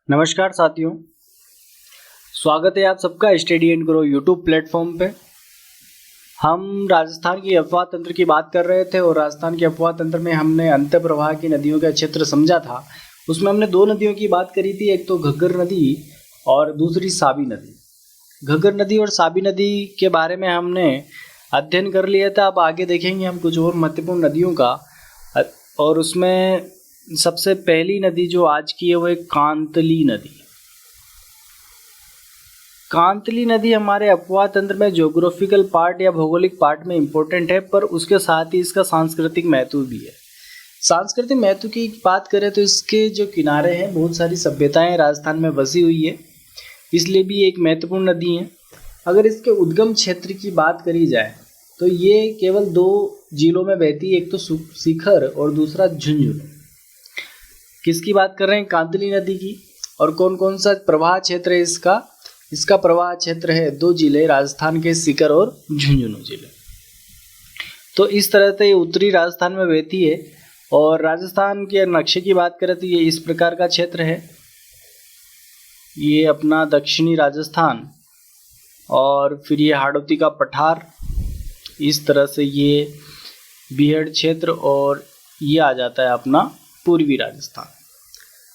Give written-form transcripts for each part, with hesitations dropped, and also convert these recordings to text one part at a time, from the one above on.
नमस्कार साथियों, स्वागत है आप सबका study and grow YouTube platform पे। हम राजस्थान की अफवाह तंत्र की बात कर रहे थे और राजस्थान के अफवाह तंत्र में हमने अंत प्रवाह की नदियों का क्षेत्र समझा था। उसमें हमने दो नदियों की बात करी थी, एक तो घग्गर नदी और दूसरी साबी नदी। घग्गर नदी और साबी नदी के बारे में हमने अध्ययन कर लिया था। अब आगे देखेंगे हम कुछ और महत्वपूर्ण नदियों का, और उसमें सबसे पहली नदी जो आज की है वो है कांतली नदी। कांतली नदी हमारे अपवाह तंत्र में ज्योग्राफिकल पार्ट या भौगोलिक पार्ट में इम्पोर्टेंट है, पर उसके साथ ही इसका सांस्कृतिक महत्व भी है। सांस्कृतिक महत्व की बात करें तो इसके जो किनारे हैं, बहुत सारी सभ्यताएं राजस्थान में बसी हुई है, इसलिए भी एक महत्वपूर्ण नदी है। अगर इसके उद्गम क्षेत्र की बात करी जाए तो ये केवल दो जिलों में बहती है, एक तो सीकर और दूसरा झुंझुनू। किसकी बात कर रहे हैं? कांतली नदी की। और कौन कौन सा प्रवाह क्षेत्र है इसका? इसका प्रवाह क्षेत्र है दो जिले, राजस्थान के सीकर और झुंझुनू जिले। तो इस तरह से ये उत्तरी राजस्थान में बहती है। और राजस्थान के नक्शे की बात करें तो ये इस प्रकार का क्षेत्र है, ये अपना दक्षिणी राजस्थान, और फिर ये हाड़ौती का पठार, इस तरह से ये बीहड़ क्षेत्र, और ये आ जाता है अपना पूर्वी राजस्थान।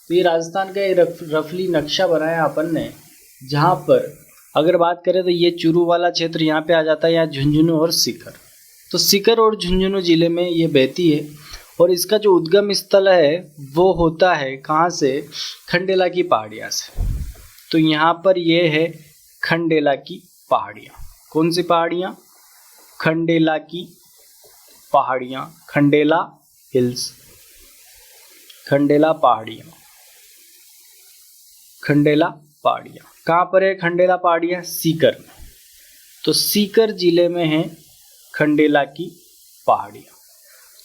तो ये राजस्थान का रफली नक्शा बनाया अपन ने, जहाँ पर अगर बात करें तो ये चूरू वाला क्षेत्र यहाँ पे आ जाता है, यहाँ झुंझुनू और सीकर। तो सीकर और झुंझुनू जिले में ये बहती है, और इसका जो उद्गम स्थल है वो होता है कहाँ से? खंडेला की पहाड़ियाँ से। तो यहाँ पर ये है खंडेला की पहाड़ियाँ। कौन सी पहाड़ियाँ? खंडेला की पहाड़ियाँ, खंडेला हिल्स, खंडेला पहाड़ियाँ। खंडेला पहाड़ियाँ कहाँ पर है? खंडेला पहाड़ियाँ सीकर में। तो सीकर जिले में है खंडेला की पहाड़ियाँ।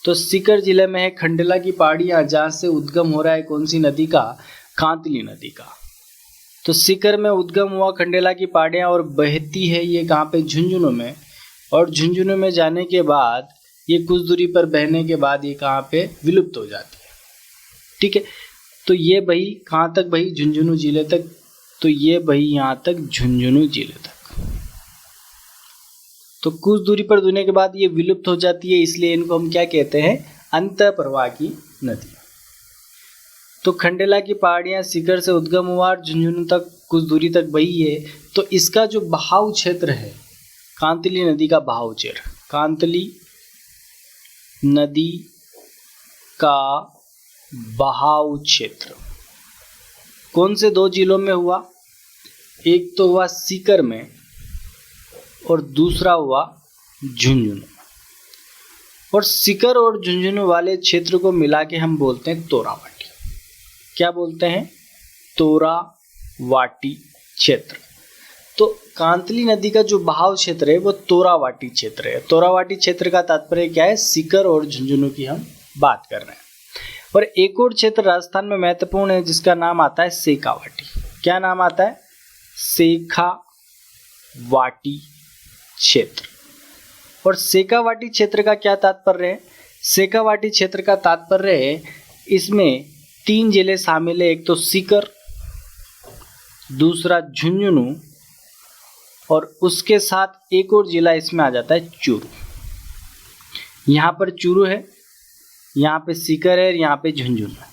तो सीकर जिले में है खंडेला की पहाड़ियाँ, जहाँ से उद्गम हो रहा है कौन सी नदी का? कांतली नदी का। तो सीकर में उद्गम हुआ खंडेला की पहाड़ियाँ, और बहती है ये कहाँ पे? झुंझुनू में। और झुंझुनू में जाने के बाद ये कुछ दूरी पर बहने के बाद ये कहाँ पे? विलुप्त हो जाती है। ठीक है, तो ये बही कहाँ तक बही? झुंझुनू जिले तक। तो ये बही यहाँ तक झुंझुनू जिले तक। तो कुछ दूरी पर दुनिया के बाद ये विलुप्त हो जाती है, इसलिए इनको हम क्या कहते हैं? अंत प्रवाह की नदी। तो खंडेला की पहाड़ियाँ सीकर से उद्गम हुआ और झुंझुनू तक कुछ दूरी तक बही है। तो इसका जो बहाव क्षेत्र है, कांतली नदी का बहाव क्षेत्र, कांतली नदी का बहाव क्षेत्र कौन से दो जिलों में हुआ? एक तो हुआ सीकर में और दूसरा हुआ झुंझुनू। और सीकर और झुंझुनू वाले क्षेत्र को मिला के हम बोलते हैं तोरावाटी। क्या बोलते हैं? तोरावाटी क्षेत्र। तो कांतली नदी का जो बहाव क्षेत्र है वो तोरावाटी क्षेत्र है। तोरावाटी क्षेत्र का तात्पर्य क्या है? सीकर और झुंझुनू की हम बात कर रहे हैं। और एक और क्षेत्र राजस्थान में महत्वपूर्ण है, जिसका नाम आता है शेखावाटी। क्या नाम आता है? शेखावाटी क्षेत्र। और शेखावाटी क्षेत्र का क्या तात्पर्य है? शेखावाटी क्षेत्र का तात्पर्य है, इसमें तीन जिले शामिल है, एक तो सीकर, दूसरा झुंझुनू, और उसके साथ एक और जिला इसमें आ जाता है चूरू। यहाँ पर चूरू है, यहाँ पे सीकर है, यहाँ पे झुंझुनू है।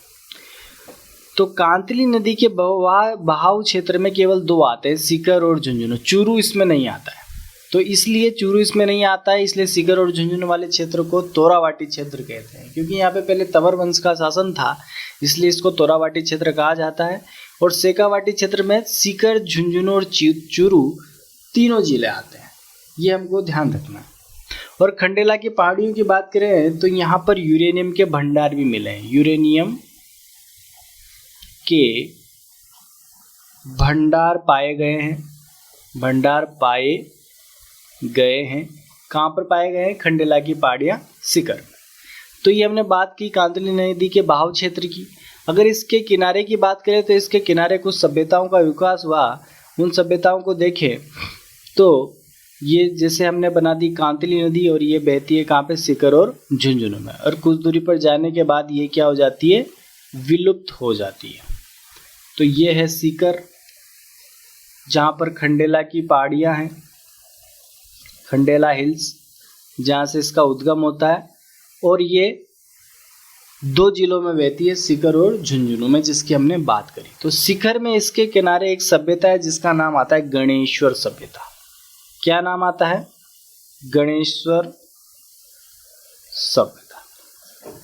तो कांतली नदी के बहाव क्षेत्र में केवल दो आते हैं, सीकर और झुंझुनू। चूरू इसमें नहीं आता है। तो इसलिए चूरू इसमें नहीं आता है, इसलिए सीकर और झुंझुनू वाले क्षेत्र को तोरावाटी क्षेत्र कहते हैं। क्योंकि यहाँ पे पहले तंवर वंश का शासन था, इसलिए इसको तोरावाटी क्षेत्र कहा जाता है। और शेखावाटी क्षेत्र में सीकर, झुंझुनू और चूरू तीनों जिले आते हैं, ये हमको ध्यान रखना है। और खंडेला की पहाड़ियों की बात करें तो यहाँ पर यूरेनियम के भंडार भी मिले हैं। यूरेनियम के भंडार पाए गए हैं, भंडार पाए गए हैं। कहाँ पर पाए गए हैं? खंडेला की पहाड़ियाँ सीकर में। तो ये हमने बात की कांतली नदी के बहाव क्षेत्र की। अगर इसके किनारे की बात करें तो इसके किनारे कुछ सभ्यताओं का विकास हुआ। उन सभ्यताओं को देखें तो ये जैसे हमने बना दी कांतली नदी, और ये बहती है कहाँ पे? सीकर और झुंझुनू में। और कुछ दूरी पर जाने के बाद ये क्या हो जाती है? विलुप्त हो जाती है। तो तो ये है सीकर, जहाँ पर खंडेला की पहाड़ियाँ हैं, खंडेला हिल्स, जहाँ से इसका उद्गम होता है। और ये 2 जिलों में बहती है, सीकर और झुंझुनू में, जिसकी हमने बात करी। तो सीकर में इसके किनारे एक सभ्यता है जिसका नाम आता है गणेश्वर सभ्यता। क्या नाम आता है? गणेश्वर सभ्यता।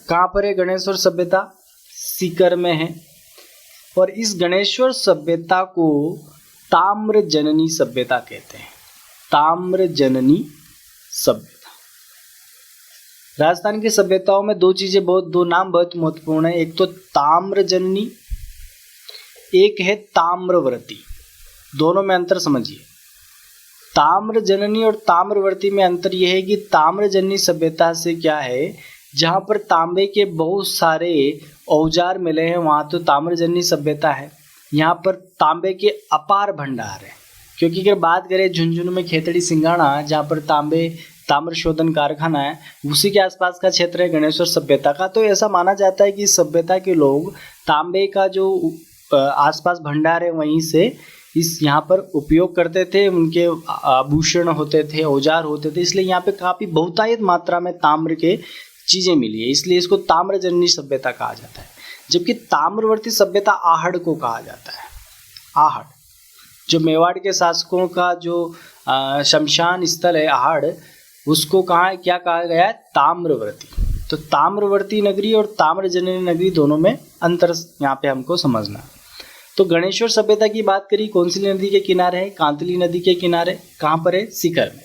कहाँ पर है गणेश्वर सभ्यता? सीकर में है। और इस गणेश्वर सभ्यता को ताम्र जननी सभ्यता कहते हैं। ताम्र जननी सभ्यता। राजस्थान की सभ्यताओं में दो नाम बहुत महत्वपूर्ण है। एक तो ताम्र जननी, एक है ताम्रवर्ती। दोनों में अंतर समझिए। ताम्र जननी और ताम्रवर्ती में अंतर यह है कि ताम्र जननी सभ्यता से क्या है, जहाँ पर तांबे के बहुत सारे औजार मिले हैं वहाँ तो ताम्रजन्य सभ्यता है। यहाँ पर तांबे के अपार भंडार है। क्योंकि अगर बात करें झुंझुनू में खेतड़ी सिंगाणा, जहाँ पर ताम्र शोधन कारखाना है, उसी के आसपास का क्षेत्र है गणेश्वर सभ्यता का। तो ऐसा माना जाता है कि इस सभ्यता के लोग तांबे का जो आसपास भंडार है वहीं से इस यहाँ पर उपयोग करते थे। उनके आभूषण होते थे, औजार होते थे, इसलिए यहाँ पे काफ़ी बहुतायत मात्रा में ताम्र के चीज़ें मिली है, इसलिए इसको ताम्रजन्य सभ्यता कहा जाता है। जबकि ताम्रवर्ती सभ्यता आहड़ को कहा जाता है। आहड़ जो मेवाड़ के शासकों का जो शमशान स्थल है आहड़, उसको क्या कहा गया है? ताम्रवर्ती। तो ताम्रवर्ती नगरी और ताम्रजन्य नगरी दोनों में अंतर यहाँ पे हमको समझना है। तो गणेश्वर सभ्यता की बात करी, कौन सी नदी के किनारे है? कांतली नदी के किनारे। कहाँ पर है? सीकर में।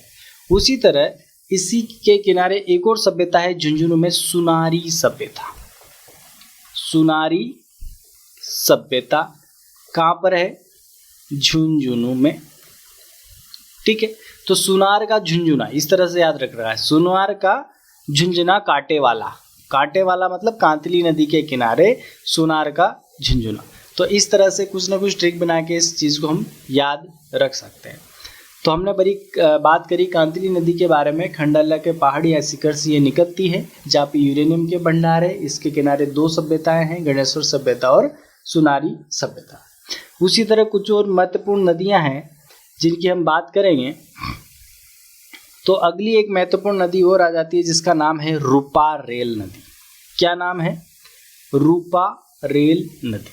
उसी तरह इसी के किनारे एक और सभ्यता है झुंझुनू में, सुनारी सभ्यता। सुनारी सभ्यता कहाँ पर है? झुंझुनू में। ठीक है, तो सुनार का झुंझुना इस तरह से याद रख रहा है। सुनार का झुंझुना कांटे वाला, कांटे वाला मतलब कांतली नदी के किनारे, सुनार का झुंझुना। तो इस तरह से कुछ ना कुछ ट्रिक बना के इस चीज़ को हम याद रख सकते हैं। तो हमने बड़ी बात करी कांतली नदी के बारे में। खंडाला के पहाड़ी या शिखर से ये निकलती है, जहाँ पे यूरेनियम के भंडार है। इसके किनारे 2 सभ्यताएं हैं, गणेश्वर सभ्यता और सुनारी सभ्यता। उसी तरह कुछ और महत्वपूर्ण नदियां हैं जिनकी हम बात करेंगे। तो अगली एक महत्वपूर्ण नदी और आ जाती है जिसका नाम है रूपा रेल नदी। क्या नाम है? रूपा रेल नदी।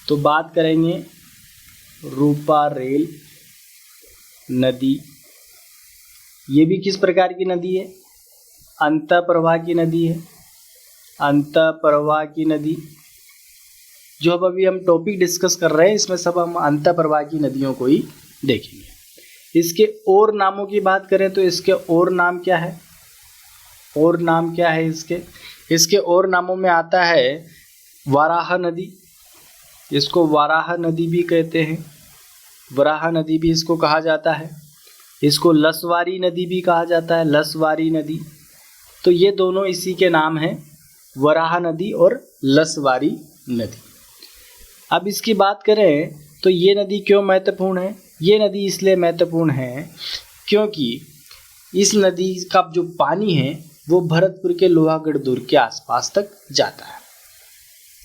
तो बात करेंगे रूपा रेल नदी। ये भी किस प्रकार की नदी है? अंतः प्रवाह की नदी है। अंतः प्रवाह की नदी जो अब अभी हम टॉपिक डिस्कस कर रहे हैं, इसमें सब हम अंतः प्रवाह की नदियों को ही देखेंगे। इसके और नामों की बात करें तो इसके और नाम क्या है? और नाम क्या है इसके और नामों में आता है वराह नदी। इसको वराह नदी भी कहते हैं, वराह नदी भी इसको कहा जाता है। इसको लसवारी नदी भी कहा जाता है, लसवारी नदी। तो ये दोनों इसी के नाम हैं, वराह नदी और लसवारी नदी। अब इसकी बात करें तो ये नदी क्यों महत्वपूर्ण है? ये नदी इसलिए महत्वपूर्ण है क्योंकि इस नदी का जो पानी है वो भरतपुर के लोहागढ़ दुर्ग के आसपास तक जाता है।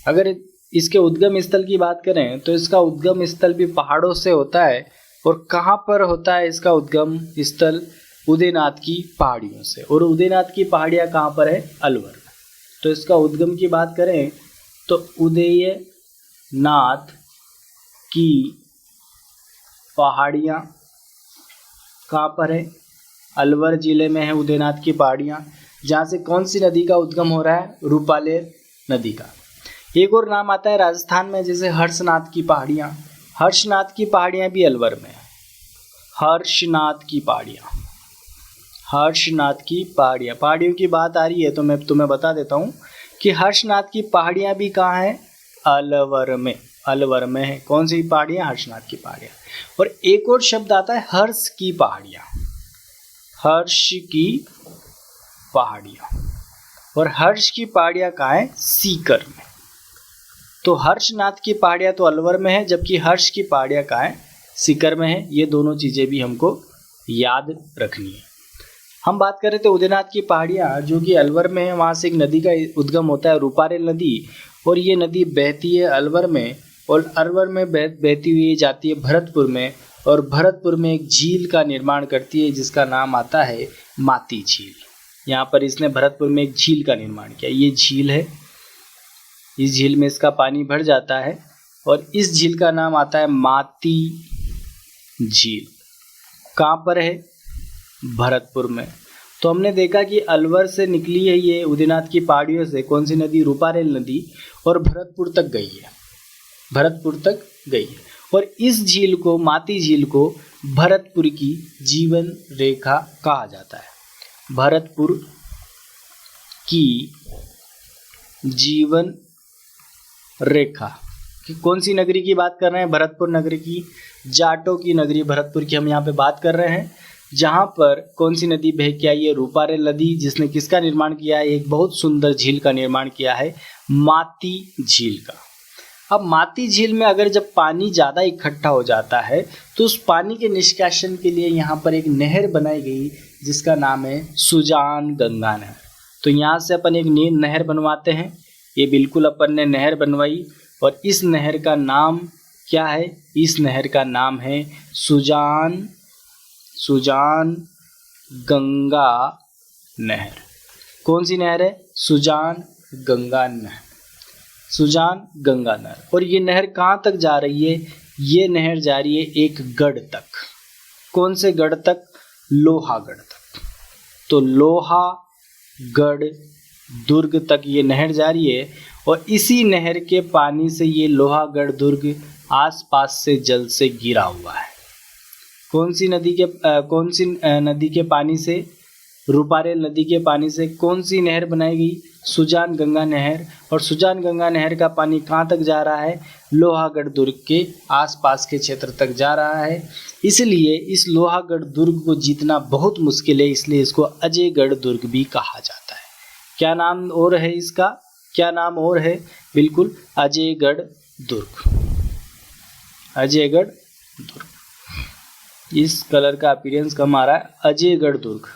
अगर इसके उद्गम स्थल की बात करें तो इसका उद्गम स्थल भी पहाड़ों से होता है। और कहाँ पर होता है इसका उद्गम स्थल? उदयनाथ की पहाड़ियों से। और उदयनाथ की पहाड़ियाँ कहाँ पर है? अलवर में। तो इसका उद्गम की बात करें तो उदयनाथ की पहाड़ियाँ कहाँ पर है? अलवर जिले में है उदयनाथ की पहाड़ियाँ, जहाँ से कौन सी नदी का उद्गम हो रहा है? रूपालेर नदी का। एक और नाम आता है राजस्थान में, जैसे हर्षनाथ की पहाड़ियाँ। हर्षनाथ की पहाड़ियाँ भी अलवर में है। हर्षनाथ की पहाड़ियाँ, हर्षनाथ की पहाड़ियाँ। पहाड़ियों की बात आ रही है तो मैं तुम्हें बता देता हूँ कि हर्षनाथ की पहाड़ियाँ भी कहाँ हैं? अलवर में। अलवर में है। कौन सी पहाड़ियाँ? हर्षनाथ की पहाड़ियाँ। और एक और शब्द आता है हर्ष की पहाड़ियाँ। हर्ष की पहाड़ियाँ। और हर्ष की पहाड़ियाँ कहाँ है? सीकर में। तो हर्षनाथ की पहाड़ियाँ तो अलवर में है, जबकि हर्ष की पहाड़ियाँ कहाँ है? सीकर में है। ये दोनों चीज़ें भी हमको याद रखनी है। हम बात करें तो उदयनाथ की पहाड़ियाँ जो कि अलवर में है, वहाँ से एक नदी का उद्गम होता है रूपारेल नदी। और ये नदी बहती है अलवर में और अलवर में बहती हुई जाती है भरतपुर में, और भरतपुर में एक झील का निर्माण करती है जिसका नाम आता है माती झील। यहाँ पर इसने भरतपुर में एक झील का निर्माण किया। ये झील है, इस झील में इसका पानी भर जाता है और इस झील का नाम आता है माती झील। कहाँ पर है? भरतपुर में। तो हमने देखा कि अलवर से निकली है ये उदयनाथ की पहाड़ियों से कौन सी नदी? रूपारेल नदी, और भरतपुर तक गई है, भरतपुर तक गई है। और इस झील को, माती झील को भरतपुर की जीवन रेखा कहा जाता है। भरतपुर की जीवन रेखा कि कौन सी नगरी की बात कर रहे हैं? भरतपुर नगरी की, जाटों की नगरी भरतपुर की हम यहाँ पे बात कर रहे हैं, जहाँ पर कौन सी नदी बह के आई है? रूपारेल नदी, जिसने किसका निर्माण किया है? एक बहुत सुंदर झील का निर्माण किया है, माती झील का। अब माती झील में अगर जब पानी ज़्यादा इकट्ठा हो जाता है तो उस पानी के निष्कासन के लिए यहाँ पर एक नहर बनाई गई जिसका नाम है सुजान गंगा नहर। तो यहाँ से अपन एक नहर बनवाते हैं। ये बिल्कुल अपन ने नहर बनवाई और इस नहर का नाम क्या है? इस नहर का नाम है सुजान गंगा नहर। कौन सी नहर है? सुजान गंगा नहर, सुजान गंगा नहर। और ये नहर कहाँ तक जा रही है? ये नहर जा रही है एक गढ़ तक। कौन से गढ़ तक? लोहागढ़ तक। तो लोहागढ़ दुर्ग तक ये नहर जा रही है और इसी नहर के पानी से ये लोहागढ़ दुर्ग आसपास से जल से घिरा हुआ है। कौन सी नदी के पानी से? रूपारेल नदी के पानी से कौन सी नहर बनाई गई? सुजान गंगा नहर। और सुजान गंगा नहर का पानी कहाँ तक जा रहा है? लोहागढ़ दुर्ग के आसपास के क्षेत्र तक जा रहा है। इसलिए इस लोहागढ़ दुर्ग को जीतना बहुत मुश्किल है, इसलिए इसको अजयगढ़ दुर्ग भी कहा जाता है। क्या नाम और है इसका? क्या नाम और है? बिल्कुल, अजयगढ़ दुर्ग। अजयगढ़ दुर्ग, इस कलर का अपीयरेंस कम आ रहा है। अजयगढ़ दुर्ग,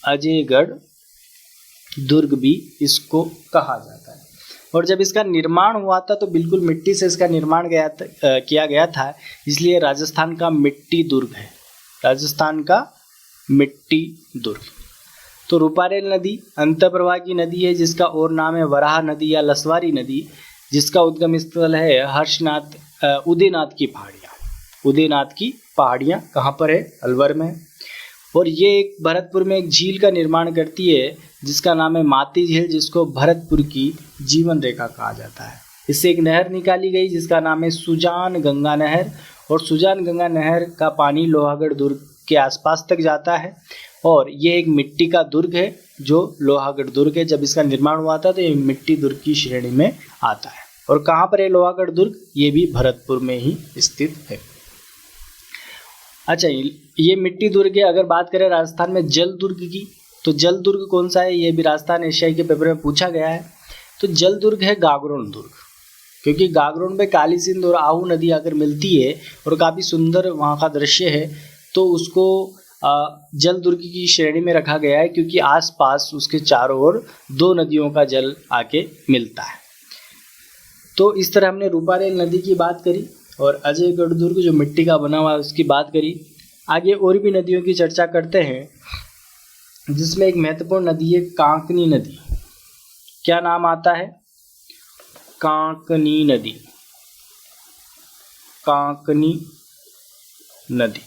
अजयगढ़ दुर्ग भी इसको कहा जाता है। और जब इसका निर्माण हुआ था तो बिल्कुल मिट्टी से इसका निर्माण किया गया था, इसलिए राजस्थान का मिट्टी दुर्ग है, राजस्थान का मिट्टी दुर्ग। तो रूपारेल नदी अंतःप्रवाह की नदी है जिसका और नाम है वराह नदी या लसवारी नदी, जिसका उद्गम स्थल है उदयनाथ की पहाड़ियाँ। उदयनाथ की पहाड़ियाँ कहाँ पर है? अलवर में। और ये एक भरतपुर में एक झील का निर्माण करती है जिसका नाम है माती झील, जिसको भरतपुर की जीवन रेखा कहा जाता है। इससे एक नहर निकाली गई जिसका नाम है सुजान गंगा नहर, और सुजान गंगा नहर का पानी लोहागढ़ दुर्ग के आसपास तक जाता है। और ये एक मिट्टी का दुर्ग है जो लोहागढ़ दुर्ग है। जब इसका निर्माण हुआ था तो ये मिट्टी दुर्ग की श्रेणी में आता है। और कहाँ पर है लोहागढ़ दुर्ग? ये भी भरतपुर में ही स्थित है। अच्छा, ये मिट्टी दुर्ग है। अगर बात करें राजस्थान में जल दुर्ग की, तो जल दुर्ग कौन सा है? ये भी राजस्थान एशियाई के पेपर में पूछा गया है। तो जल दुर्ग है गागरोन दुर्ग, क्योंकि गागरोन में काली सिंध और आहू नदी आकर मिलती है और काफ़ी सुंदर वहाँ का दृश्य है, तो उसको जल दुर्ग की श्रेणी में रखा गया है, क्योंकि आसपास उसके चारों ओर दो नदियों का जल आके मिलता है। तो इस तरह हमने रूपारेल नदी की बात करी और अजयगढ़ दुर्ग जो मिट्टी का बना हुआ है उसकी बात करी। आगे और भी नदियों की चर्चा करते हैं, जिसमें एक महत्वपूर्ण नदी है कांकनी नदी। क्या नाम आता है? कांकनी नदी, कांकनी नदी।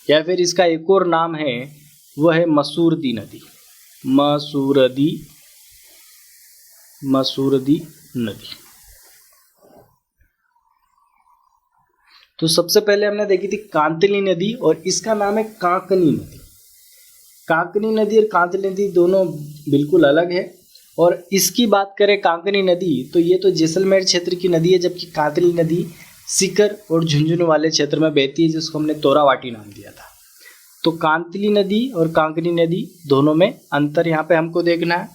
या फिर इसका एक और नाम है, वह है मसूरदी नदी, मसूरदी नदी। तो सबसे पहले हमने देखी थी कांतली नदी और इसका नाम है कांकनी नदी। कांकनी नदी और कांतली नदी दोनों बिल्कुल अलग है। और इसकी बात करें कांकनी नदी, तो ये तो जैसलमेर क्षेत्र की नदी है, जबकि कांतली नदी सीकर और झुंझुनू वाले क्षेत्र में बहती है, जिसको हमने तोरावाटी नाम दिया था। तो कांतली नदी और कांकनी नदी दोनों में अंतर यहाँ पे हमको देखना है।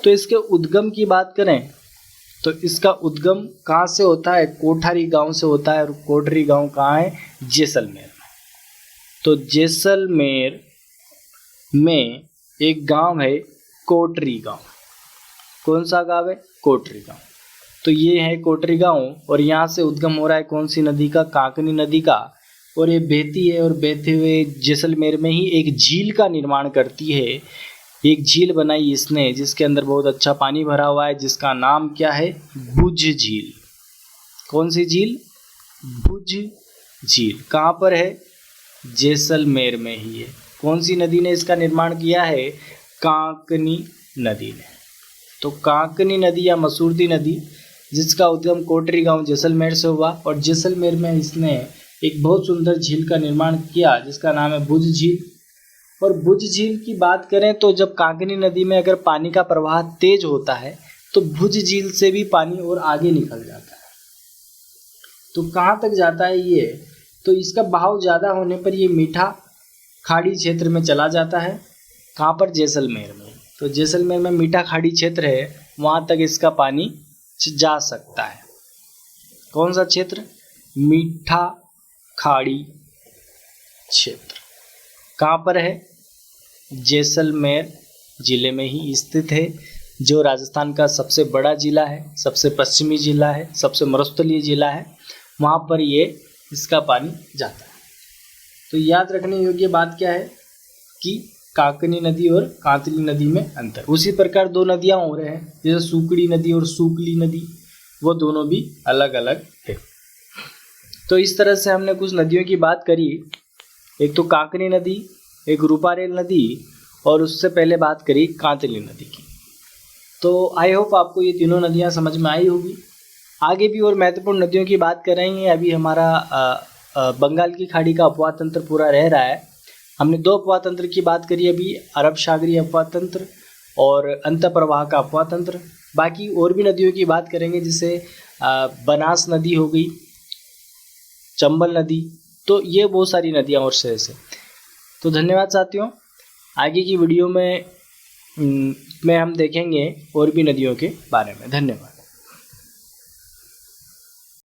तो इसके उद्गम की बात करें तो इसका उद्गम कहाँ से होता है? कोठारी गांव से होता है। और कोठारी गांव कहाँ है? जैसलमेर में। तो जैसलमेर में एक गांव है कोटरी गांव। कौन सा गांव है? कोटरी गांव। तो ये है कोटरी गांव और यहाँ से उद्गम हो रहा है कौन सी नदी का? काकनी नदी का। और ये बहती है और बहते हुए जैसलमेर में ही एक झील का निर्माण करती है। एक झील बनाई इसने जिसके अंदर बहुत अच्छा पानी भरा हुआ है, जिसका नाम क्या है? भुज झील। कौन सी झील? भुज झील। कहाँ पर है? जैसलमेर में ही है। कौन सी नदी ने इसका निर्माण किया है? काकनी नदी ने। तो काकनी नदी या मसूरती नदी जिसका उद्गम कोटरी गांव जैसलमेर से हुआ और जैसलमेर में इसने एक बहुत सुंदर झील का निर्माण किया जिसका नाम है भुज झील। और भुज झील की बात करें तो जब काकनी नदी में अगर पानी का प्रवाह तेज होता है तो भुज झील से भी पानी और आगे निकल जाता है। तो कहाँ तक जाता है ये? तो इसका बहाव ज़्यादा होने पर ये मीठा खाड़ी क्षेत्र में चला जाता है। कहाँ पर? जैसलमेर में। तो जैसलमेर में मीठा खाड़ी क्षेत्र है, वहाँ तक इसका पानी जा सकता है। कौन सा क्षेत्र? मीठा खाड़ी क्षेत्र। कहाँ पर है? जैसलमेर जिले में ही स्थित है, जो राजस्थान का सबसे बड़ा जिला है, सबसे पश्चिमी जिला है, सबसे मरुस्थलीय जिला है। वहाँ पर ये इसका पानी जाता है। तो याद रखने योग्य बात क्या है कि काकनी नदी और कांतली नदी में अंतर। उसी प्रकार दो नदियाँ हो रहे हैं, जैसे सुकड़ी नदी और सुकली नदी, वो दोनों भी अलग अलग है। तो इस तरह से हमने कुछ नदियों की बात करी। एक तो काकनी नदी, एक रूपारेल नदी और उससे पहले बात करी कांतली नदी की। तो आई होप आपको ये तीनों नदियाँ समझ में आई होगी। आगे भी और महत्वपूर्ण नदियों की बात करेंगे। अभी हमारा बंगाल की खाड़ी का अपवाह तंत्र पूरा रह रहा है। हमने दो अपवाह तंत्र की बात करी अभी, अरब सागरीय अपवाह तंत्र और अंतःप्रवाह का अपवाह तंत्र। बाकी और भी नदियों की बात करेंगे, जैसे बनास नदी हो गई, चंबल नदी। तो ये बहुत सारी नदियाँ और शेष है। तो धन्यवाद साथियों। आगे की वीडियो में हम देखेंगे और भी नदियों के बारे में। धन्यवाद।